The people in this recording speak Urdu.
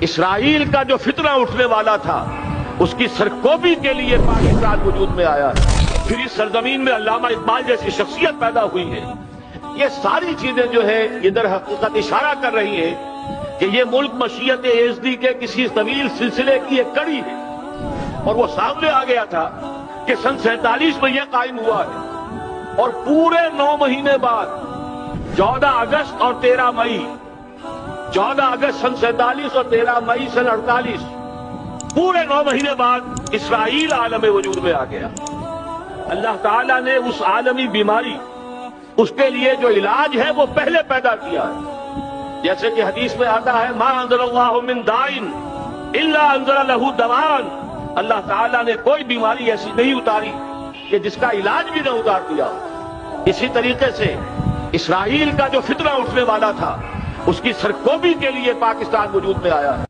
اسرائیل کا جو فتنہ اٹھنے والا تھا اس کی سرکوبی کے لیے پاکستان وجود میں آیا ہے۔ پھر اس سرزمین میں علامہ اقبال جیسی شخصیت پیدا ہوئی ہے۔ یہ ساری چیزیں جو ہے ادھر حقیقت اشارہ کر رہی ہے کہ یہ ملک مشیت ایزدی کے کسی طویل سلسلے کی ایک کڑی ہے، اور وہ سامنے آ گیا تھا کہ سن 47 میں یہ قائم ہوا ہے، اور پورے 9 مہینے بعد 14 اگست اور 13 مئی 14 اگست سن 47 اور 13 مئی سن 48 پورے 9 مہینے بعد اسرائیل عالم وجود میں آ گیا۔ اللہ تعالیٰ نے اس عالمی بیماری، اس کے لیے جو علاج ہے وہ پہلے پیدا کیا ہے، جیسے کہ حدیث میں آتا ہے ما انزل اللہ من دائن الا انزل لہ دوان۔ اللہ تعالیٰ نے کوئی بیماری ایسی نہیں اتاری کہ جس کا علاج بھی نہ اتار دیا۔ اسی طریقے سے اسرائیل کا جو فتنہ اٹھنے والا تھا اس کی سرکوبی کے لیے پاکستان وجود میں آیا ہے۔